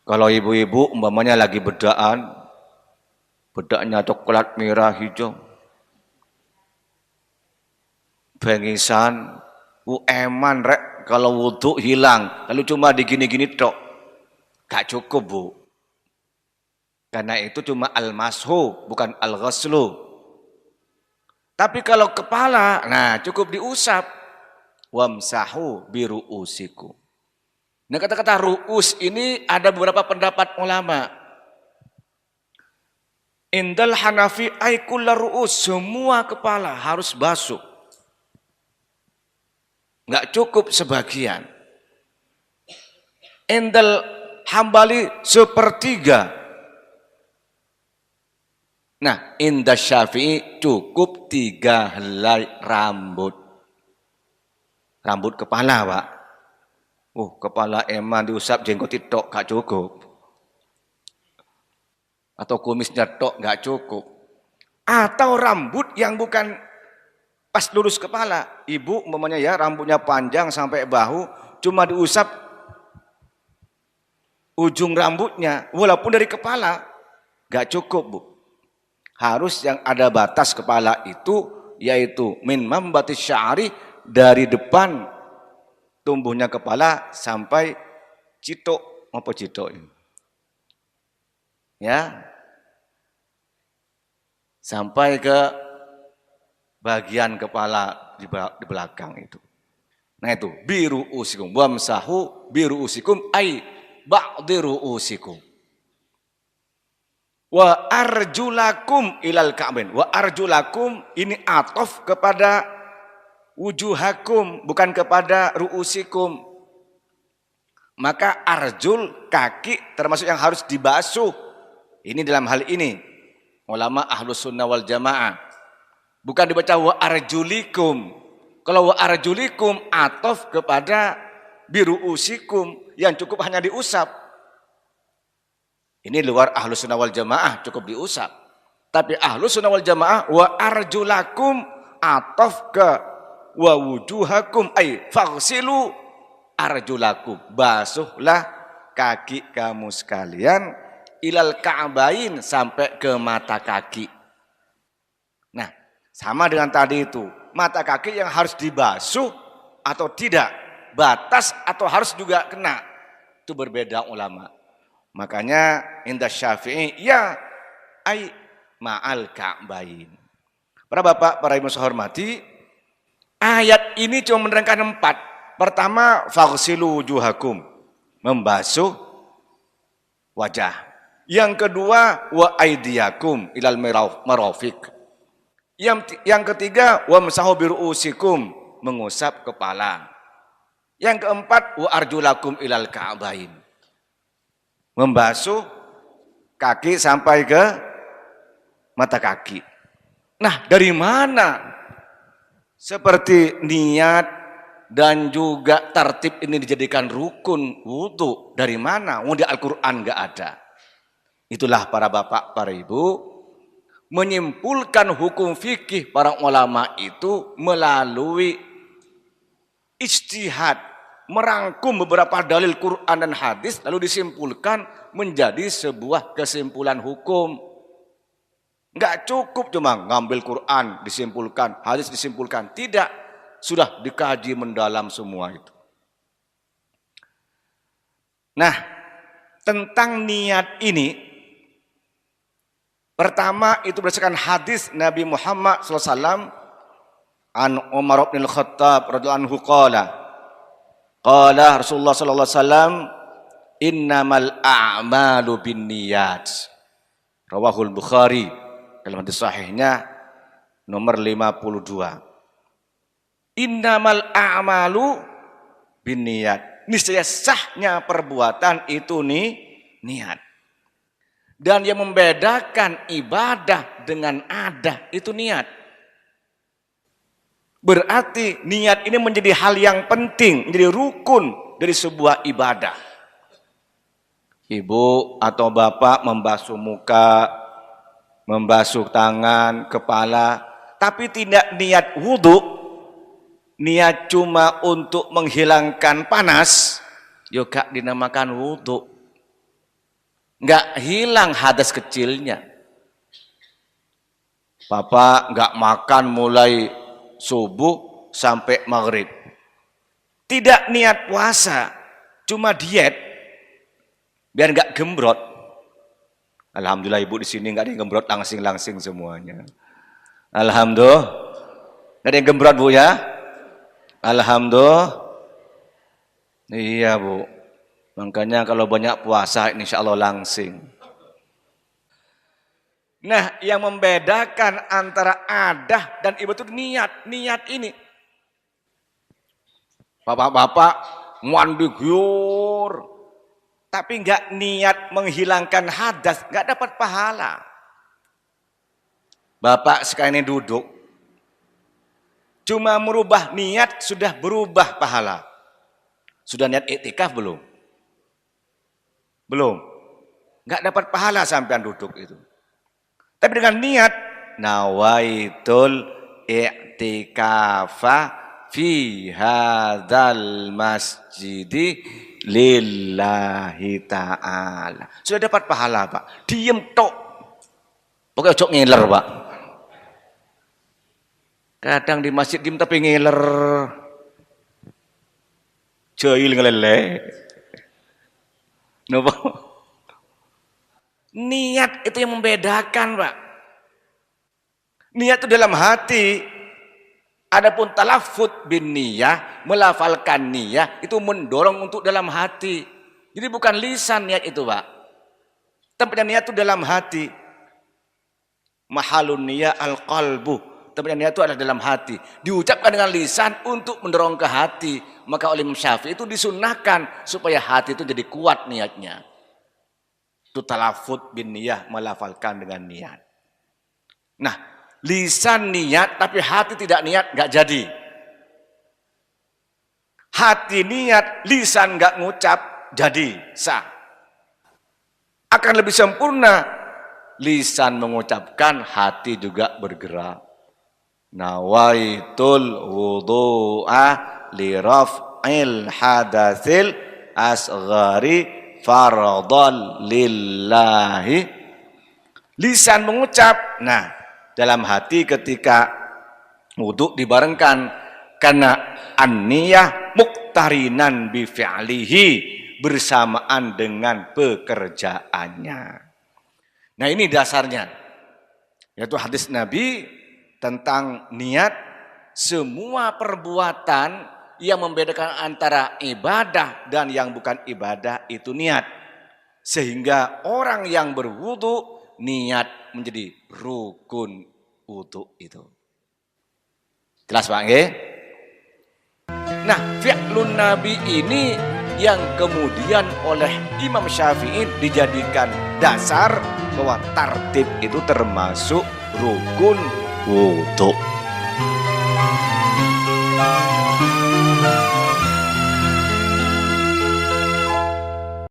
Kalau ibu-ibu umpamanya lagi bedaan, bedaknya coklat, merah, hijau, bengisan, eman rek kalau wudhu hilang, lalu cuma digini-gini tok, gak cukup bu. Karena itu cuma al-mashu, bukan al-ghaslu. Tapi kalau kepala, nah cukup diusap. Wamsahu biru'usikum. Nah kata-kata ru'us ini ada beberapa pendapat ulama. Indal Hanafi ay kullu ru'us, semua kepala harus basuh. Enggak cukup sebagian. Indal Hambali sepertiga. Nah, indah Syafi'i cukup 3 helai rambut. Rambut kepala, Pak. Kepala eman diusap jenggot tok gak cukup. Atau kumisnya tok gak cukup. Atau rambut yang bukan pas lurus kepala. Ibu umpamanya ya rambutnya panjang sampai bahu, cuma diusap ujung rambutnya walaupun dari kepala gak cukup, Bu. Harus yang ada batas kepala itu yaitu min mambatis sya'ri, dari depan tumbuhnya kepala sampai citok, apa citok ini? Ya. Sampai ke bagian kepala di belakang itu. Nah itu biru usikum wamsahu biru usikum ay ba'di ru'usikum. Wa arjulakum ilal ka'bain. Wa arjulakum ini atof kepada wujuhakum, bukan kepada ru'usikum. Maka arjul, kaki termasuk yang harus dibasuh. Ini dalam hal ini ulama ahlus sunnah wal jamaah. Bukan dibaca wa arjulikum. Kalau wa arjulikum atof kepada biru'usikum, yang cukup hanya diusap. Ini luar ahlus sunnah wal jamaah, cukup diusap. Tapi ahlus sunnah wal jamaah wa arjulakum atof ke wa wujuhakum ay faghsilu arjulakum, basuhlah kaki kamu sekalian ilal ka'bain, sampai ke mata kaki. Nah, sama dengan tadi itu, mata kaki yang harus dibasuh atau tidak, batas atau harus juga kena, itu berbeda ulama. Makanya indah Syafi'i ya ay ma'al ka'bain. Para bapak, para ibu saya hormati, ayat ini cuma menerangkan 4. Pertama, faghsilu wujuhakum, membasuh wajah. Yang kedua, wa aidiyakum ilal marafiq. Yang ketiga, wa masahu biru'usikum, mengusap kepala. Yang keempat, wa arjulakum ilal ka'bain, membasuh kaki sampai ke mata kaki. Nah, dari mana seperti niat dan juga tertib ini dijadikan rukun wudu? Dari mana? Di Al-Quran nggak ada. Itulah para bapak, para ibu, menyimpulkan hukum fikih para ulama itu melalui ijtihad, merangkum beberapa dalil Quran dan hadis, lalu disimpulkan menjadi sebuah kesimpulan hukum. Enggak cukup cuma ngambil Quran disimpulkan, hadis disimpulkan. Tidak, sudah dikaji mendalam semua itu. Nah, tentang niat ini, pertama itu berdasarkan hadis Nabi Muhammad SAW an Umar bin Al-Khattab radhiyallahu anhu qala Rasulullah sallallahu alaihi wasallam innamal a'malu binniyat, rawahul Bukhari, dalam hadis sahihnya nomor 52. Innamal a'malu binniyat, niscaya sahnya perbuatan itu niat. Dan yang membedakan ibadah dengan adah itu niat. Berarti niat ini menjadi hal yang penting, menjadi rukun dari sebuah ibadah. Ibu atau bapak membasuh muka, membasuh tangan, kepala, tapi tidak niat wudhu, niat cuma untuk menghilangkan panas, juga dinamakan wudhu. nggak hilang hadas kecilnya. Bapak nggak makan mulai subuh sampai maghrib. Tidak niat puasa, cuma diet, biar nggak gembrot. Alhamdulillah ibu di sini nggak ada yang gembrot, langsing-langsing semuanya. Alhamdulillah, nggak ada yang gembrot bu ya. Alhamdulillah. Iya bu, makanya kalau banyak puasa insya Allah langsing. Nah, yang membedakan antara adah dan ibadah itu niat ini. Bapak-bapak mandi gyur, tapi nggak niat menghilangkan hadas, nggak dapat pahala. Bapak sekarang ini duduk, cuma merubah niat sudah berubah pahala. Sudah niat iktikaf belum? Belum. Nggak dapat pahala sampean duduk itu. Tapi dengan niat nawaitul i'tikafa fi hadzal masjidi lillahi ta'ala. Sudah dapat pahala, Pak. Diem tok. Pokoknya ojo ngiler, Pak. Kadang di masjid diem tapi ngiler. Jahil ngelele. Napa? Niat itu yang membedakan, Pak. Niat itu dalam hati. Adapun talaffuz bin niyah, melafalkan niyah itu mendorong untuk dalam hati. Jadi bukan lisan niat itu, Pak. Tempatnya niat itu dalam hati. Mahalun niyah al-qalbu. Tempatnya niat itu adalah dalam hati. Diucapkan dengan lisan untuk mendorong ke hati. Maka oleh Imam Syafi'i itu disunnahkan supaya hati itu jadi kuat niatnya. Itu talaffuz bin niyah, melafalkan dengan niat. Nah, lisan niat tapi hati tidak niat, nggak jadi. Hati niat, lisan nggak ngucap, jadi sah. Akan lebih sempurna lisan mengucapkan, hati juga bergerak. Nawaitul wudu'a li raf'il hadatsil asghari fardhon lillahi. Lisan mengucap, nah dalam hati ketika wudhu dibarengkan karena an-niyah muqtarinan bi fi'lihi, bersamaan dengan pekerjaannya. Nah ini dasarnya, yaitu hadis Nabi tentang niat. Semua perbuatan yang membedakan antara ibadah dan yang bukan ibadah itu niat. Sehingga orang yang berwudu niat menjadi rukun wudu itu. Jelas Pak nggih? Nah, fi'lun Nabi ini yang kemudian oleh Imam Syafi'i dijadikan dasar bahwa tartib itu termasuk rukun wudu.